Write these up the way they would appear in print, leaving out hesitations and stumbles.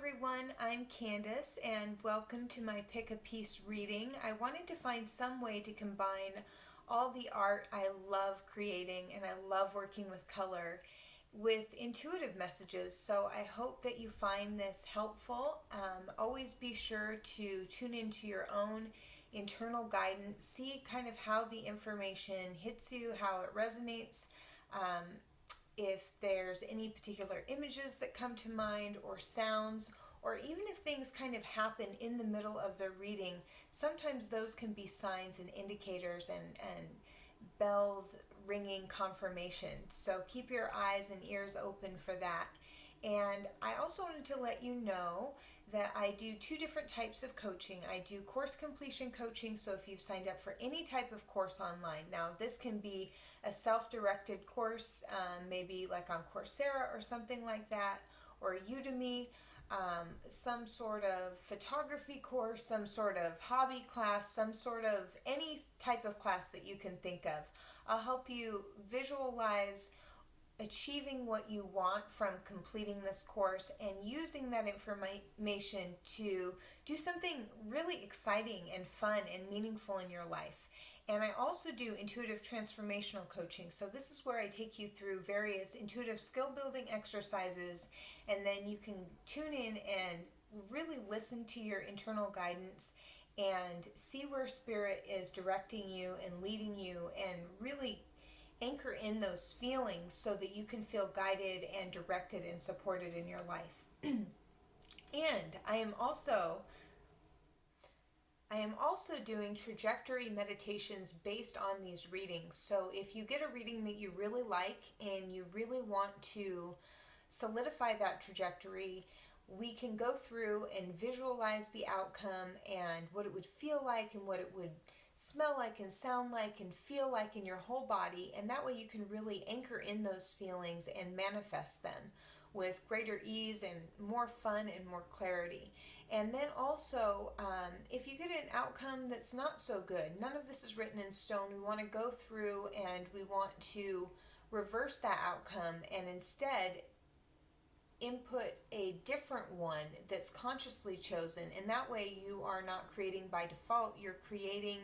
everyone, I'm Candice and welcome to my Pick a Piece reading. I wanted to find some way to combine all the art I love creating and I love working with color with intuitive messages, so I hope that you find this helpful. Always be sure to tune into your own internal guidance, see kind of how the information hits you, how it resonates. If there's any particular images that come to mind or sounds, or even if things kind of happen in the middle of the reading, sometimes those can be signs and indicators and bells ringing confirmation. So keep your eyes and ears open for that. And I also wanted to let you know that I do two different types of coaching. I do course completion coaching, so if you've signed up for any type of course online, now this can be a self-directed course, maybe like on Coursera or something like that, or Udemy, some sort of photography course, some sort of hobby class, some sort of any type of class that you can think of. I'll help you visualize achieving what you want from completing this course and using that information to do something really exciting and fun and meaningful in your life. And I also do intuitive transformational coaching. So this is where I take you through various intuitive skill building exercises, and then you can tune in and really listen to your internal guidance and see where spirit is directing you and leading you, and really anchor in those feelings so that you can feel guided and directed and supported in your life. And I am also doing trajectory meditations based on these readings. So if you get a reading that you really like and you really want to solidify that trajectory, we can go through and visualize the outcome and what it would feel like and what it would smell like and sound like and feel like in your whole body, and that way you can really anchor in those feelings and manifest them with greater ease and more fun and more clarity. And then also, if you get an outcome that's not so good, none of this is written in stone. We want to go through and we want to reverse that outcome and instead input a different one that's consciously chosen, and that way you are not creating by default, you're creating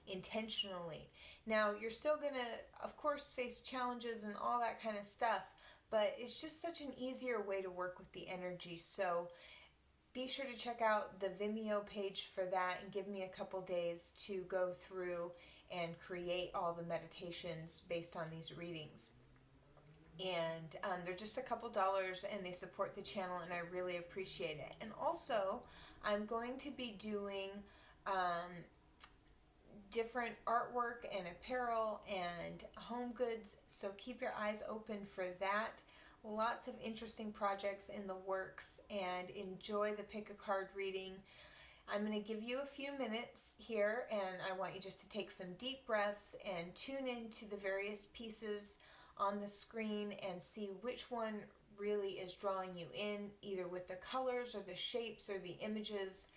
intentionally. Now you're still gonna of course face challenges and all that kind of stuff, but it's just such an easier way to work with the energy. So be sure to check out the Vimeo page for that and give me a couple days to go through and create all the meditations based on these readings. And they're just a couple dollars and they support the channel, and I really appreciate it. And also I'm going to be doing different artwork and apparel and home goods, so keep your eyes open for that. Lots of interesting projects in the works, and enjoy the pick a card reading. I'm going to give you a few minutes here, and I want you just to take some deep breaths and tune into the various pieces on the screen and see which one really is drawing you in, either with the colors or the shapes or the images,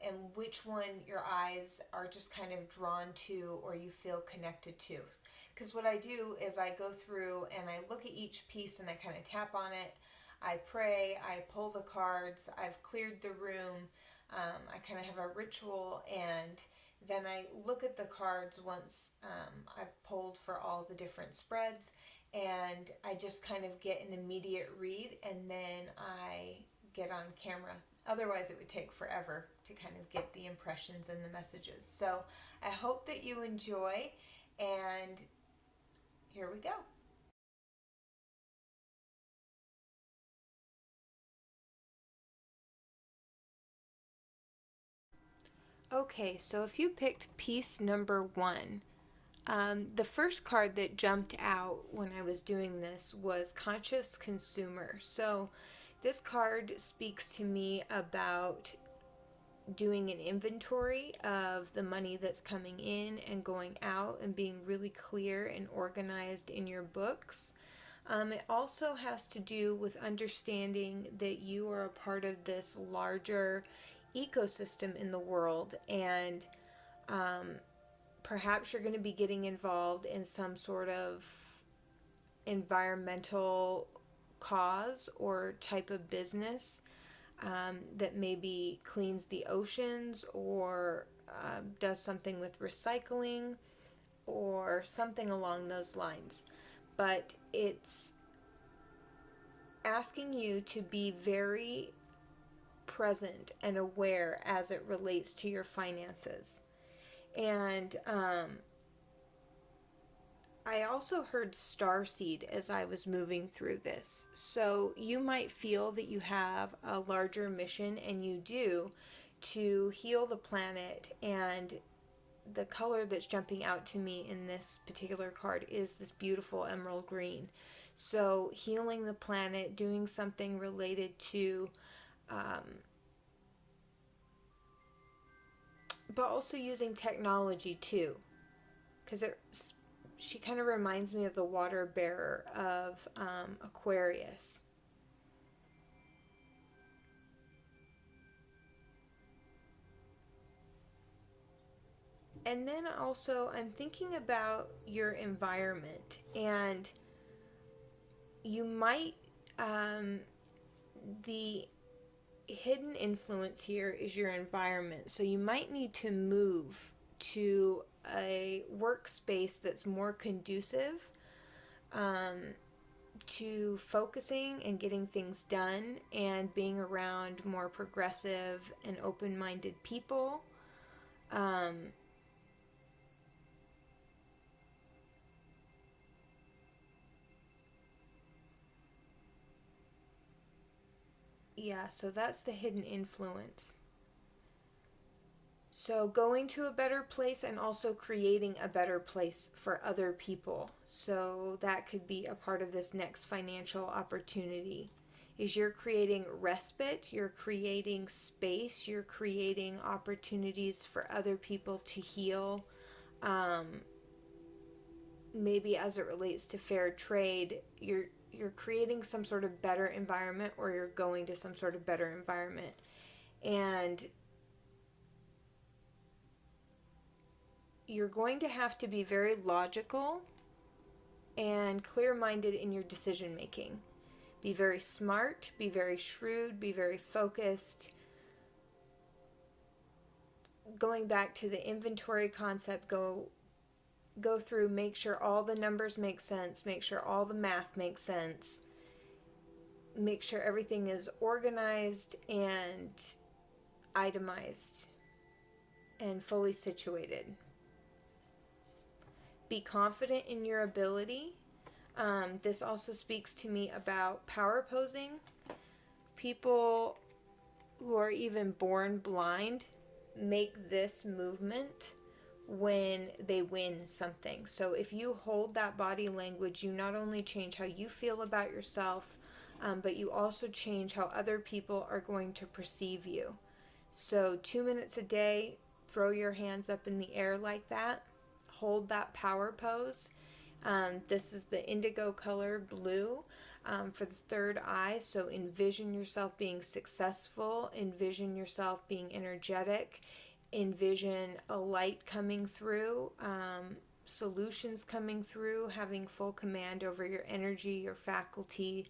and which one your eyes are just kind of drawn to or you feel connected to. Because what I do is I go through and I look at each piece and I kind of tap on it. I pray, I pull the cards, I've cleared the room, I kind of have a ritual, and then I look at the cards once I've pulled for all the different spreads, and I just kind of get an immediate read, and then I get on camera. Otherwise it would take forever to kind of get the impressions and the messages. So I hope that you enjoy, and here we go. Okay, so if you picked piece number 1, the first card that jumped out when I was doing this was Conscious Consumer. So this card speaks to me about doing an inventory of the money that's coming in and going out and being really clear and organized in your books. It also has to do with understanding that you are a part of this larger ecosystem in the world, and perhaps you're going to be getting involved in some sort of environmental cause or type of business. that maybe cleans the oceans or does something with recycling or something along those lines. But it's asking you to be very present and aware as it relates to your finances. And I also heard starseed as I was moving through this. So you might feel that you have a larger mission, and you do, to heal the planet. And the color that's jumping out to me in this particular card is this beautiful emerald green. So healing the planet, doing something related to, but also using technology too, because she kind of reminds me of the water bearer of Aquarius. And then also, I'm thinking about your environment, and you might, the hidden influence here is your environment. So you might need to move to a workspace that's more conducive to focusing and getting things done and being around more progressive and open-minded people. Yeah, so that's the hidden influence. So going to a better place and also creating a better place for other people. So that could be a part of this next financial opportunity. Is you're creating respite, you're creating space, you're creating opportunities for other people to heal. Maybe as it relates to fair trade, you're creating some sort of better environment, or you're going to some sort of better environment. And you're going to have to be very logical and clear-minded in your decision making. Be very smart, be very shrewd, be very focused. Going back to the inventory concept, go through, make sure all the numbers make sense, make sure all the math makes sense, make sure everything is organized and itemized and fully situated. Be confident in your ability. This also speaks to me about power posing. People who are even born blind make this movement when they win something. So if you hold that body language, you not only change how you feel about yourself, but you also change how other people are going to perceive you. So 2 minutes a day, throw your hands up in the air like that. Hold that power pose. This is the indigo color blue for the third eye. So envision yourself being successful. Envision yourself being energetic. Envision a light coming through, solutions coming through, having full command over your energy, your faculty,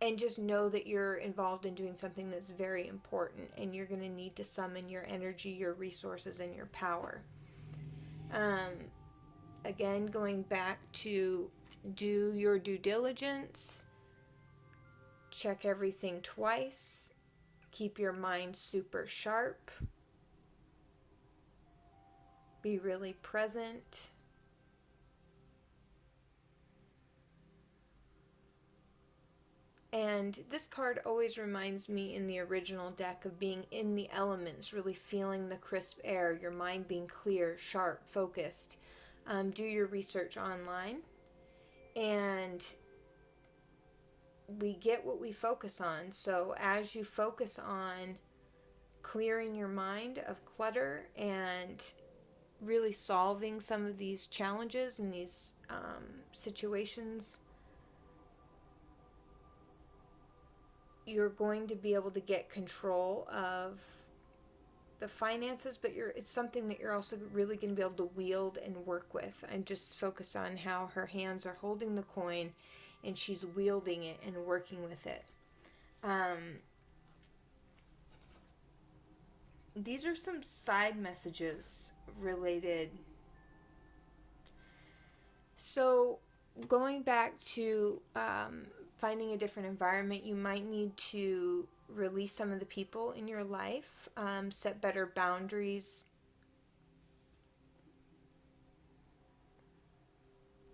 and just know that you're involved in doing something that's very important, and you're going to need to summon your energy, your resources, and your power. Again, going back to do your due diligence, check everything twice, keep your mind super sharp, be really present. And this card always reminds me in the original deck of being in the elements, really feeling the crisp air, your mind being clear, sharp, focused. Do your research online. And we get what we focus on. So as you focus on clearing your mind of clutter and really solving some of these challenges and these situations, you're going to be able to get control of the finances, but it's something that you're also really going to be able to wield and work with. I'm just focused on how her hands are holding the coin and she's wielding it and working with it. These are some side messages related. So, going back to finding a different environment, you might need to release some of the people in your life, set better boundaries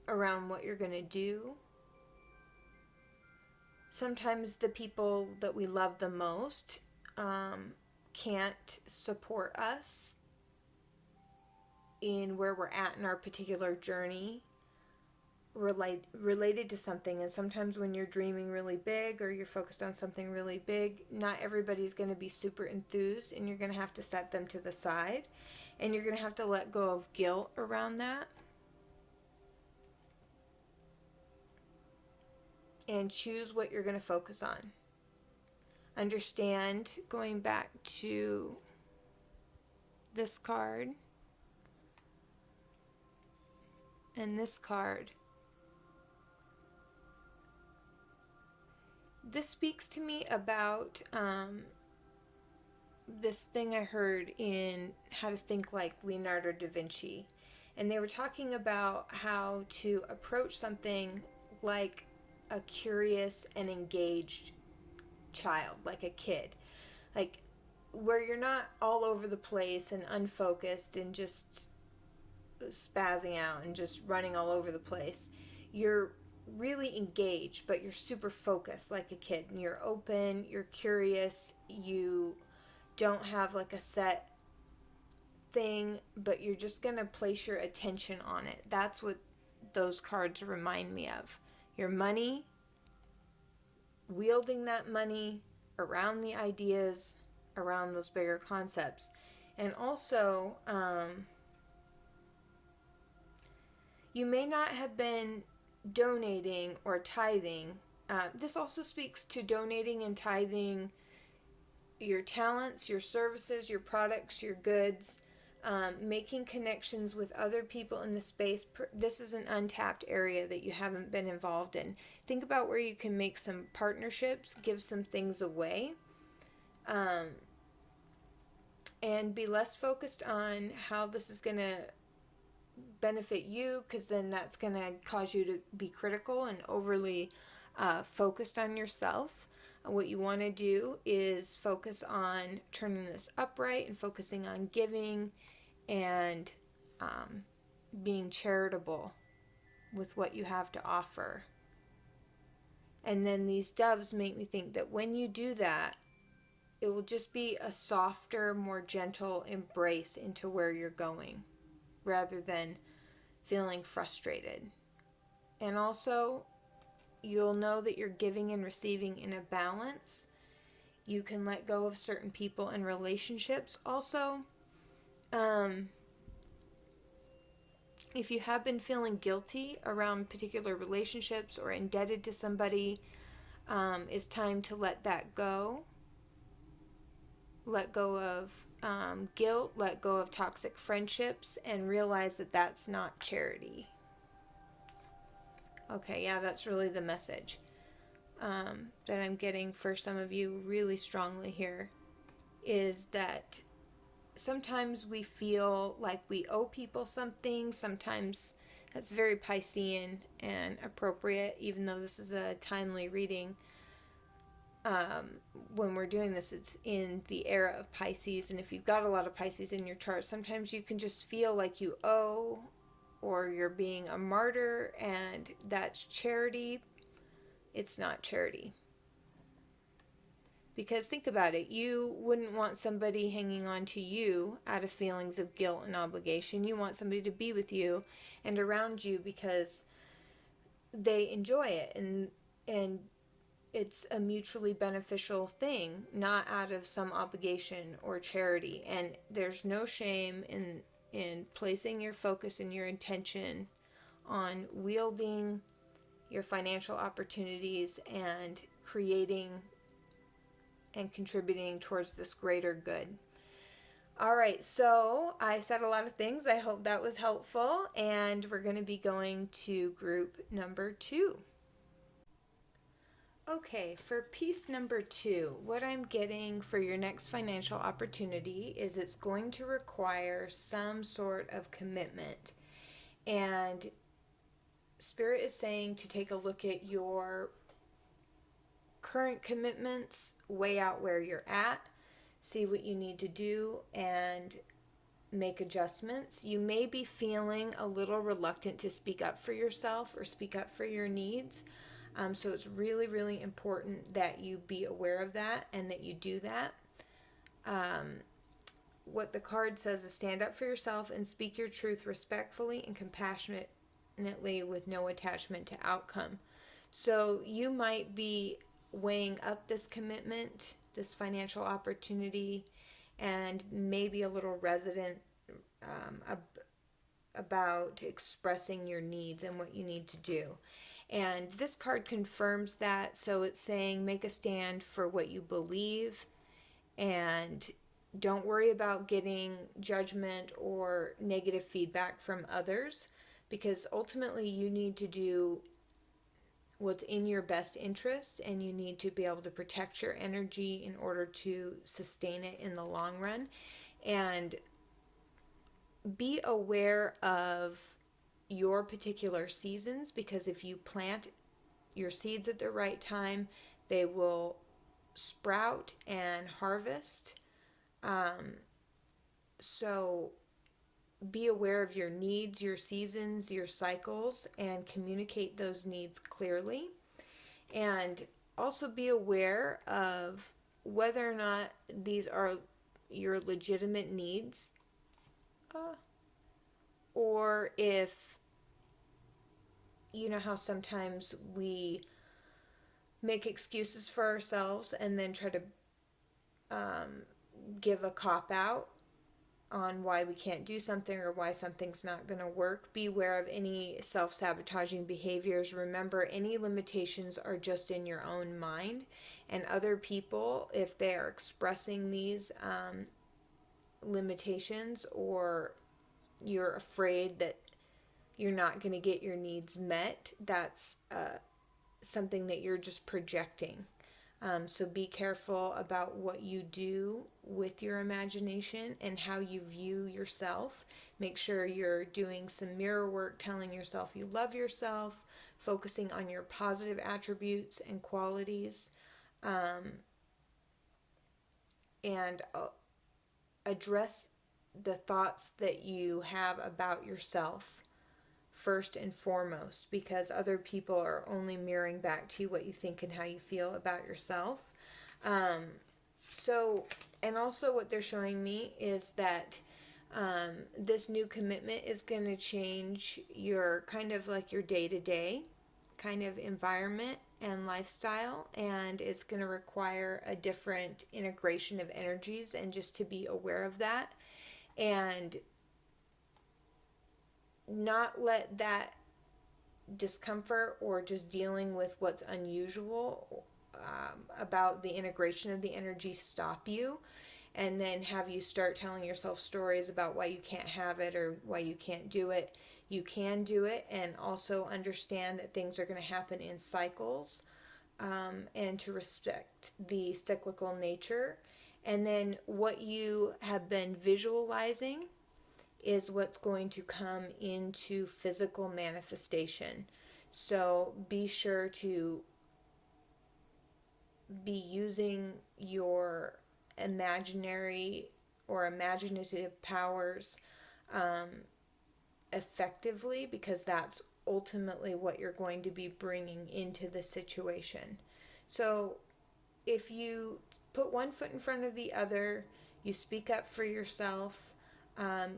around what you're going to do. Sometimes the people that we love the most can't support us in where we're at in our particular journey related to something. And sometimes when you're dreaming really big or you're focused on something really big, not everybody's going to be super enthused, and you're going to have to set them to the side, and you're going to have to let go of guilt around that and choose what you're going to focus on. Understand, going back to this card and this card, this speaks to me about this thing I heard in How to Think Like Leonardo da Vinci. And they were talking about how to approach something like a curious and engaged child, like a kid. Like, where you're not all over the place and unfocused and just spazzing out and just running all over the place. You're really engaged, but you're super focused like a kid, and you're open, you're curious, you don't have like a set thing, but you're just going to place your attention on it. That's what those cards remind me of. Your money, wielding that money around the ideas, around those bigger concepts. And also, you may not have been donating or tithing. This also speaks to donating and tithing your talents, your services, your products, your goods, making connections with other people in the space. This is an untapped area that you haven't been involved in. Think about where you can make some partnerships, give some things away, and be less focused on how this is going to benefit you, because then that's going to cause you to be critical and overly focused on yourself. What you want to do is focus on turning this upright and focusing on giving and being charitable with what you have to offer. And then these doves make me think that when you do that, it will just be a softer, more gentle embrace into where you're going, rather than feeling frustrated. And also, you'll know that you're giving and receiving in a balance. You can let go of certain people and relationships. Also, if you have been feeling guilty around particular relationships or indebted to somebody, it's time to let that go. Let go of guilt, let go of toxic friendships, and realize that that's not charity. Okay, yeah, that's really the message that I'm getting for some of you really strongly here, is that sometimes we feel like we owe people something. Sometimes that's very Piscean and appropriate, even though this is a timely reading. When we're doing this, it's in the era of Pisces, and if you've got a lot of Pisces in your chart, sometimes you can just feel like you owe, or you're being a martyr, and that's charity. It's not charity. Because think about it, you wouldn't want somebody hanging on to you out of feelings of guilt and obligation. You want somebody to be with you and around you because they enjoy it, and it's a mutually beneficial thing, not out of some obligation or charity. And there's no shame in placing your focus and your intention on wielding your financial opportunities and creating and contributing towards this greater good. All right, so I said a lot of things. I hope that was helpful, and we're going to be going to group number 2. Okay, for piece number 2, what I'm getting for your next financial opportunity is it's going to require some sort of commitment. And Spirit is saying to take a look at your current commitments, weigh out where you're at, see what you need to do, and make adjustments. You may be feeling a little reluctant to speak up for yourself or speak up for your needs. So it's really, really important that you be aware of that and that you do that. What the card says is stand up for yourself and speak your truth respectfully and compassionately with no attachment to outcome. So you might be weighing up this commitment, this financial opportunity, and maybe a little resident um, about expressing your needs and what you need to do. And this card confirms that. So it's saying make a stand for what you believe and don't worry about getting judgment or negative feedback from others, because ultimately you need to do what's in your best interest and you need to be able to protect your energy in order to sustain it in the long run. And be aware of your particular seasons, because if you plant your seeds at the right time, they will sprout and harvest. So be aware of your needs, your seasons, your cycles, and communicate those needs clearly. And also be aware of whether or not these are your legitimate needs, or if you know how sometimes we make excuses for ourselves and then try to give a cop out on why we can't do something or why something's not going to work. Be aware of any self-sabotaging behaviors. Remember, any limitations are just in your own mind, and other people, if they are expressing these limitations, or you're afraid that you're not going to get your needs met, that's something that you're just projecting. So be careful about what you do with your imagination and how you view yourself. Make sure you're doing some mirror work, telling yourself you love yourself, focusing on your positive attributes and qualities, and address the thoughts that you have about yourself first and foremost, because other people are only mirroring back to you what you think and how you feel about yourself. So, and also what they're showing me is that this new commitment is going to change your kind of like your day-to-day kind of environment and lifestyle, and it's going to require a different integration of energies, and just to be aware of that and not let that discomfort or just dealing with what's unusual about the integration of the energy stop you, and then have you start telling yourself stories about why you can't have it or why you can't do it. You can do it, and also understand that things are going to happen in cycles, and to respect the cyclical nature. And then what you have been visualizing is what's going to come into physical manifestation. So be sure to be using your imaginary or imaginative powers effectively, because that's ultimately what you're going to be bringing into the situation. So if you put one foot in front of the other, you speak up for yourself,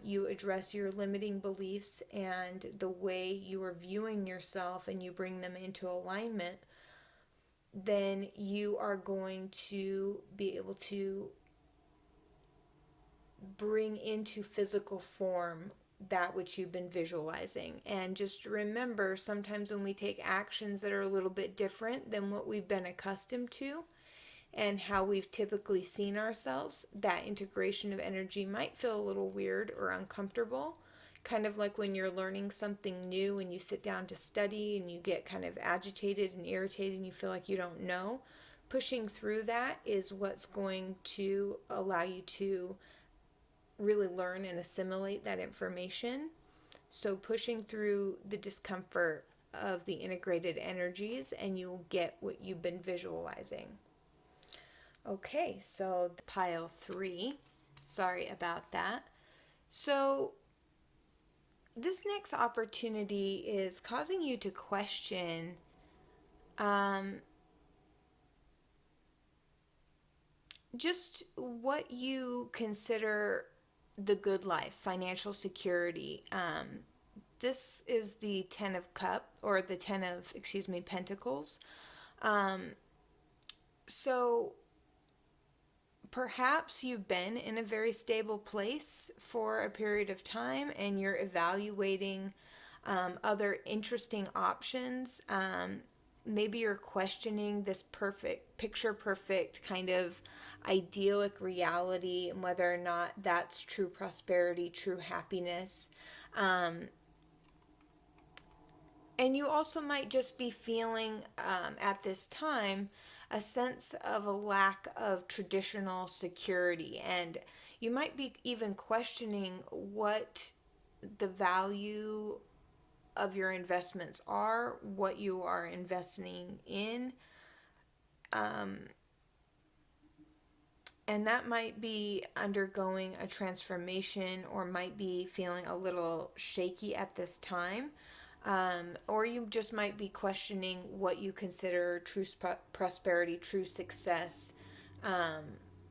you address your limiting beliefs and the way you are viewing yourself, and you bring them into alignment, then you are going to be able to bring into physical form that which you've been visualizing. And just remember, sometimes when we take actions that are a little bit different than what we've been accustomed to and how we've typically seen ourselves, that integration of energy might feel a little weird or uncomfortable, kind of like when you're learning something new and you sit down to study and you get kind of agitated and irritated and you feel like you don't know. Pushing through that is what's going to allow you to really learn and assimilate that information. So pushing through the discomfort of the integrated energies and you'll get what you've been visualizing. Okay, so pile 3. Sorry about that. So this next opportunity is causing you to question just what you consider the good life, financial security. This is the Ten of Pentacles. So perhaps you've been in a very stable place for a period of time and you're evaluating other interesting options. Maybe you're questioning this picture perfect kind of idyllic reality and whether or not that's true prosperity, true happiness. And you also might just be feeling at this time a sense of a lack of traditional security. And you might be even questioning what the value of your investments are, what you are investing in. And that might be undergoing a transformation or might be feeling a little shaky at this time. Or you just might be questioning what you consider true prosperity, true success,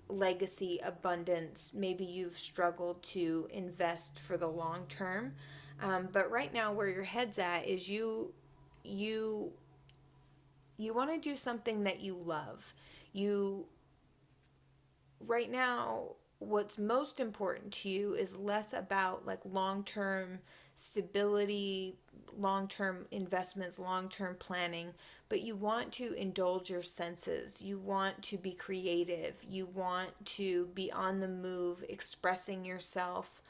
legacy, abundance. Maybe you've struggled to invest for the long term. But right now where your head's at is you want to do something that you love. Right now, what's most important to you is less about like long-term stability, long-term investments, long-term planning, but you want to indulge your senses. You want to be creative. You want to be on the move, expressing yourself.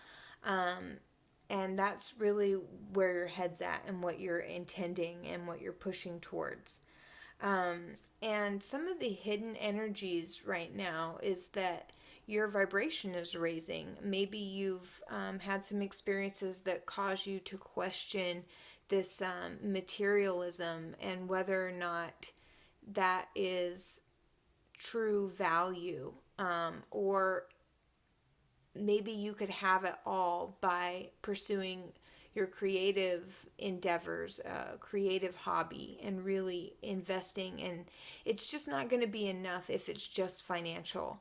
And that's really where your head's at and what you're intending and what you're pushing towards. And some of the hidden energies right now is that your vibration is raising. Maybe you've had some experiences that cause you to question this materialism and whether or not that is true value, or maybe you could have it all by pursuing your creative endeavors, creative hobby, and really investing. And it's just not going to be enough if it's just financial.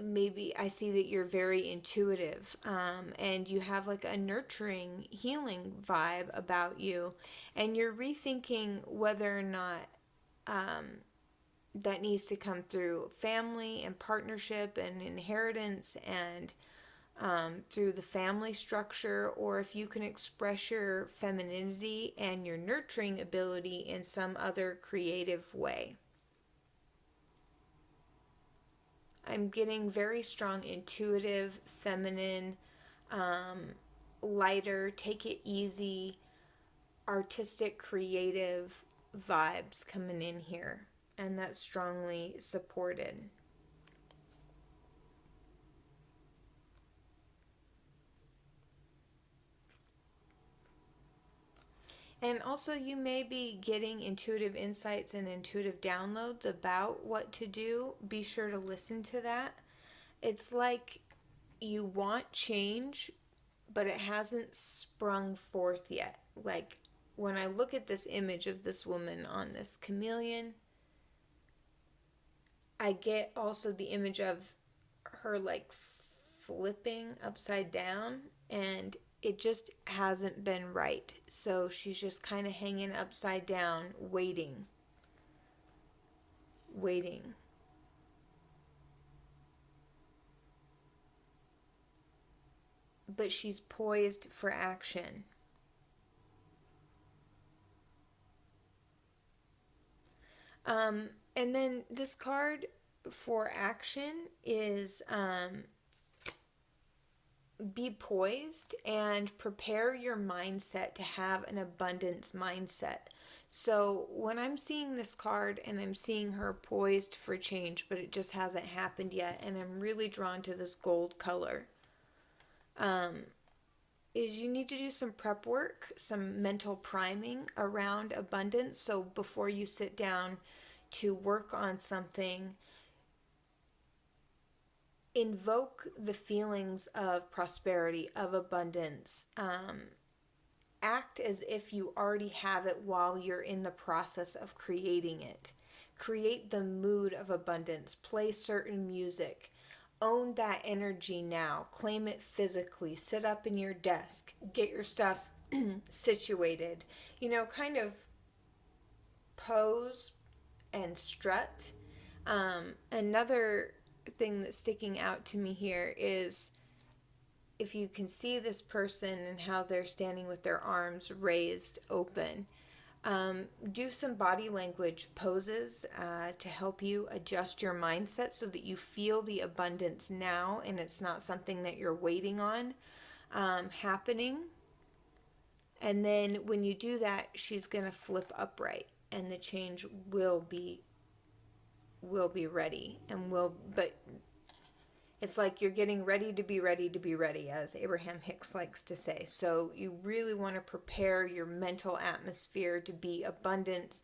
Maybe I see that you're very intuitive, and you have like a nurturing, healing vibe about you, and you're rethinking whether or not that needs to come through family and partnership and inheritance and through the family structure, or if you can express your femininity and your nurturing ability in some other creative way. I'm getting very strong, intuitive, feminine, lighter, take it easy, artistic, creative vibes coming in here, and that's strongly supported. And also, you may be getting intuitive insights and intuitive downloads about what to do. Be sure to listen to that. It's like you want change, but it hasn't sprung forth yet. Like when I look at this image of this woman on this chameleon, I get also the image of her like flipping upside down, and it just hasn't been right. So she's just kind of hanging upside down, waiting. But she's poised for action. And then this card for action is be poised and prepare your mindset to have an abundance mindset. So when I'm seeing this card and I'm seeing her poised for change, but it just hasn't happened yet, and I'm really drawn to this gold color, is you need to do some prep work, some mental priming around abundance. So before you sit down to work on something, invoke the feelings of prosperity, of abundance. Act as if you already have it while you're in the process of creating it. Create the mood of abundance. Play certain music. Own that energy now. Claim it physically. Sit up in your desk. Get your stuff situated. Kind of pose and strut. Another thing that's sticking out to me here is if you can see this person and how they're standing with their arms raised open, do some body language poses to help you adjust your mindset so that you feel the abundance now and it's not something that you're waiting on happening. And then when you do that, she's going to flip upright and the change will be ready but it's like you're getting ready to be ready to be ready, as Abraham Hicks likes to say. So you really want to prepare your mental atmosphere to be abundance,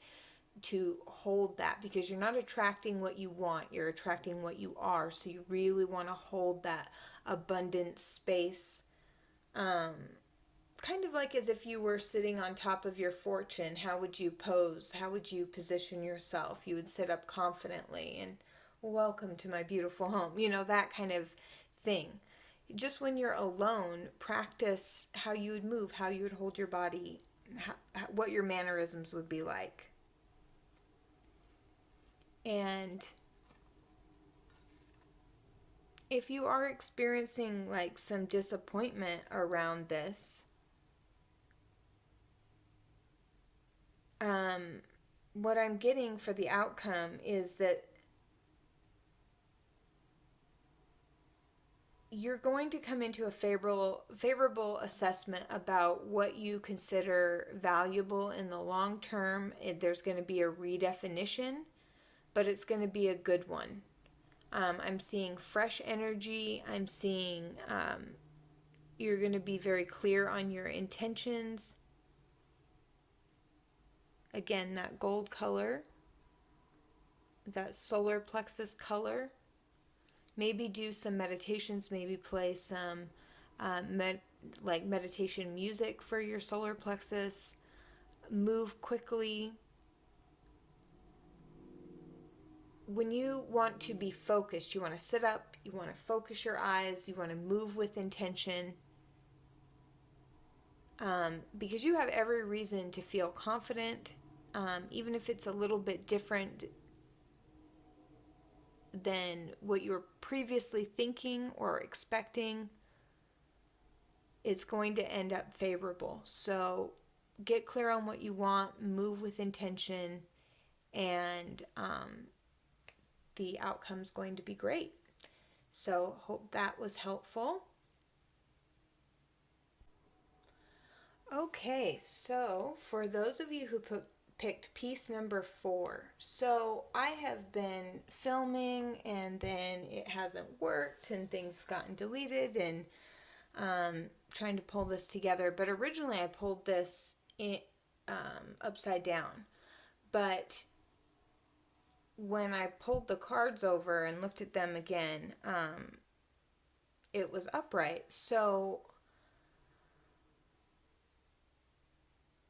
to hold that, because you're not attracting what you want, you're attracting what you are. So you really want to hold that abundance space, kind of like as if you were sitting on top of your fortune. How would you pose? How would you position yourself? You would sit up confidently and welcome to my beautiful home, that kind of thing. Just when you're alone, practice how you would move, how you would hold your body, what your mannerisms would be like. And if you are experiencing like some disappointment around this, what I'm getting for the outcome is that you're going to come into a favorable assessment about what you consider valuable in the long term. There's going to be a redefinition, but it's going to be a good one. I'm seeing fresh energy. I'm seeing you're going to be very clear on your intentions. Again, that gold color, that solar plexus color. Maybe do some meditations, maybe play some meditation music for your solar plexus. Move quickly. When you want to be focused, you want to sit up, you want to focus your eyes, you want to move with intention, because you have every reason to feel confident, even if it's a little bit different than what you were previously thinking or expecting. It's going to end up favorable. So get clear on what you want, move with intention, and the outcome's going to be great. So hope that was helpful. Okay, so for those of you who picked piece number 4, so I have been filming and then it hasn't worked and things have gotten deleted and trying to pull this together. But originally I pulled this upside down, but when I pulled the cards over and looked at them again, it was upright. So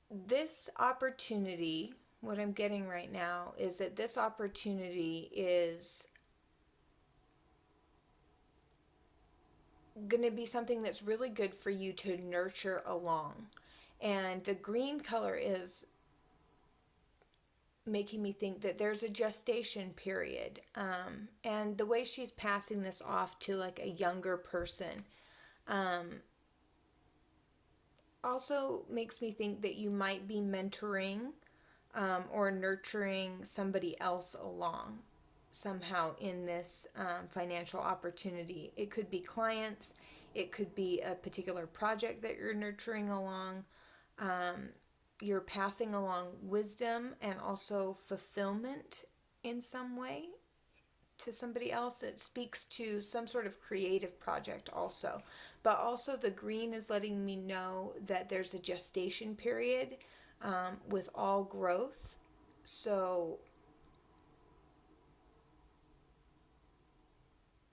this opportunity, what I'm getting right now is that this opportunity is going to be something that's really good for you to nurture along. And the green color is making me think that there's a gestation period. And the way she's passing this off to like a younger person also makes me think that you might be mentoring or nurturing somebody else along somehow in this financial opportunity. It could be clients, It could be a particular project that you're nurturing along. You're passing along wisdom and also fulfillment in some way to somebody else. It speaks to some sort of creative project also. But also the green is letting me know that there's a gestation period with all growth. So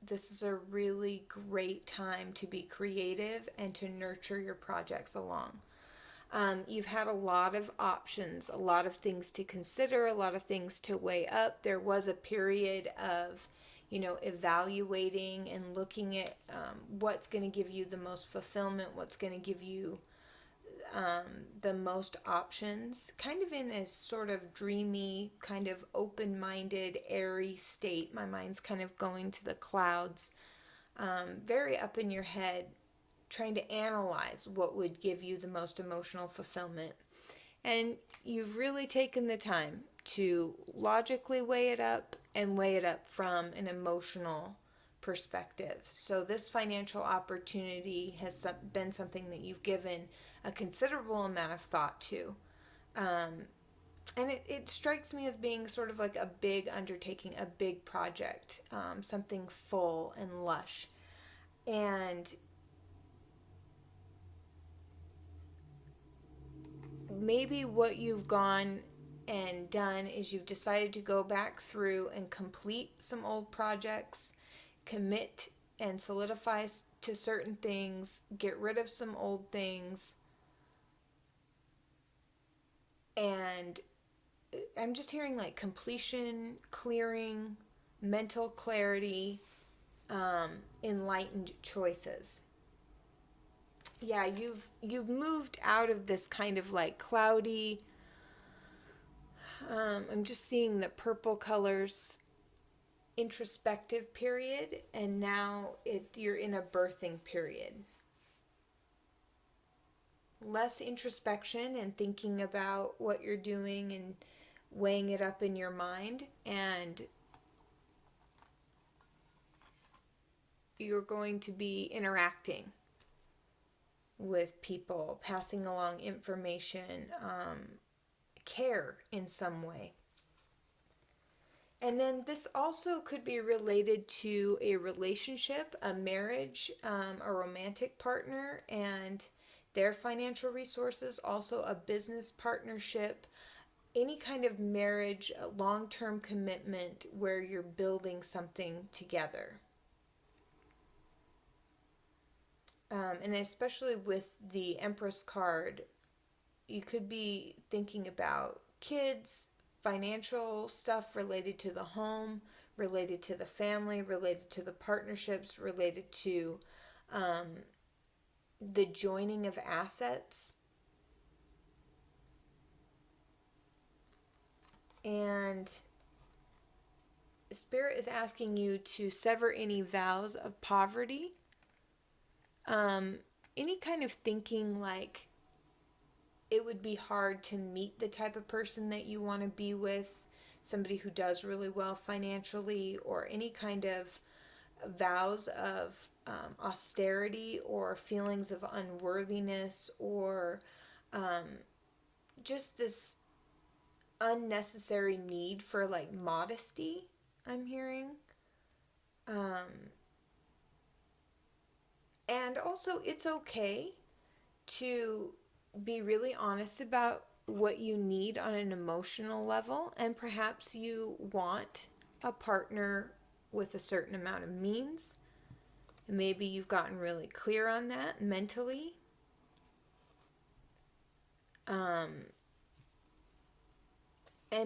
this is a really great time to be creative and to nurture your projects along. You've had a lot of options, a lot of things to consider, a lot of things to weigh up. There was a period of, evaluating and looking at what's going to give you the most fulfillment, what's going to give you the most options, kind of in a sort of dreamy, kind of open-minded, airy state. My mind's kind of going to the clouds, very up in your head, trying to analyze what would give you the most emotional fulfillment. And you've really taken the time to logically weigh it up and weigh it up from an emotional perspective. So this financial opportunity has been something that you've given a considerable amount of thought to. And it strikes me as being sort of like a big undertaking, a big project, something full and lush. And maybe what you've gone and done is you've decided to go back through and complete some old projects, commit and solidify to certain things, get rid of some old things. And I'm just hearing like completion, clearing, mental clarity, enlightened choices. Yeah, you've moved out of this kind of like cloudy, I'm just seeing the purple colors, introspective period, and now you're in a birthing period. Less introspection and thinking about what you're doing and weighing it up in your mind, and you're going to be interacting with people, passing along information, care in some way. And then this also could be related to a relationship, a marriage, a romantic partner and their financial resources, also a business partnership, any kind of marriage, a long-term commitment where you're building something together. And especially with the Empress card, you could be thinking about kids, financial stuff related to the home, related to the family, related to the partnerships, related to the joining of assets. And Spirit is asking you to sever any vows of poverty. Any kind of thinking like it would be hard to meet the type of person that you want to be with, somebody who does really well financially, or any kind of vows of austerity or feelings of unworthiness, or just this unnecessary need for like modesty, I'm hearing. And also, it's okay to be really honest about what you need on an emotional level, and perhaps you want a partner with a certain amount of means. And maybe you've gotten really clear on that mentally. And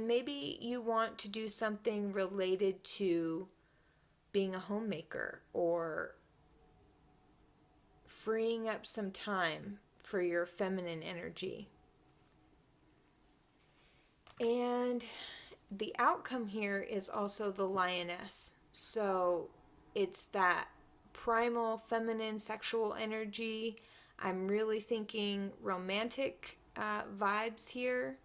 maybe you want to do something related to being a homemaker or freeing up some time for your feminine energy. And the outcome here is also the lioness. So it's that primal feminine sexual energy. I'm really thinking romantic vibes here.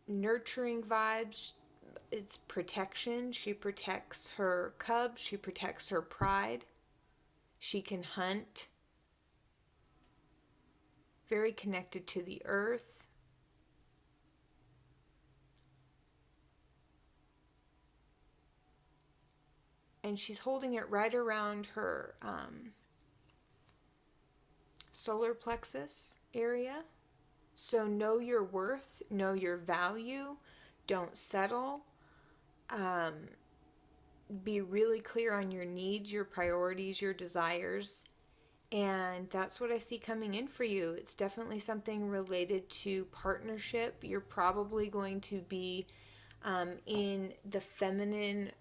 Nurturing vibes, it's protection. She protects her cubs. She protects her pride. She can hunt. Very connected to the earth. And she's holding it right around her solar plexus area. So know your worth, know your value, don't settle. Be really clear on your needs, your priorities, your desires. And that's what I see coming in for you. It's definitely something related to partnership. You're probably going to be in the feminine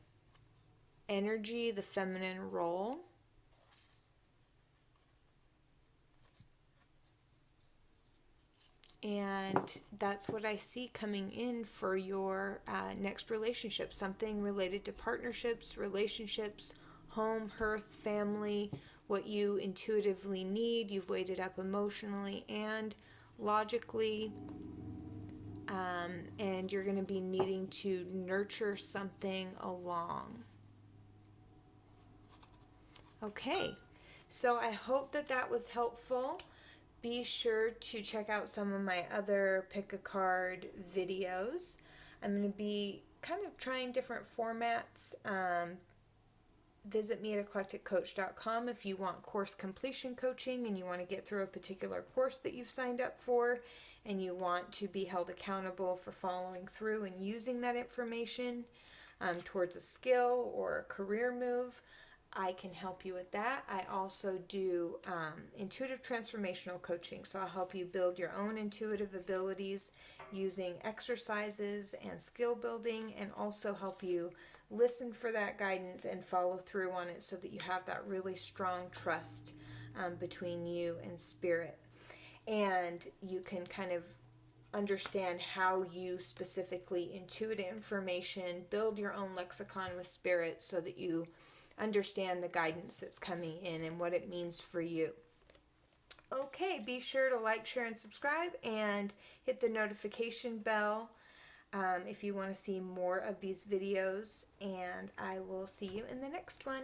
energy, the feminine role. And that's what I see coming in for your next relationship. Something related to partnerships, relationships, home, hearth, family, what you intuitively need. You've weighed it up emotionally and logically. And you're going to be needing to nurture something along. Okay, so I hope that that was helpful. Be sure to check out some of my other pick a card videos. I'm going to be kind of trying different formats. Visit me at eclecticcoach.com if you want course completion coaching and you want to get through a particular course that you've signed up for and you want to be held accountable for following through and using that information towards a skill or a career move. I can help you with that. I also do intuitive transformational coaching. So I'll help you build your own intuitive abilities using exercises and skill building, and also help you listen for that guidance and follow through on it so that you have that really strong trust between you and spirit. And you can kind of understand how you specifically intuit information, build your own lexicon with spirit so that you understand the guidance that's coming in and what it means for you. Okay, be sure to like, share, and subscribe, and hit the notification bell if you want to see more of these videos, and I will see you in the next one.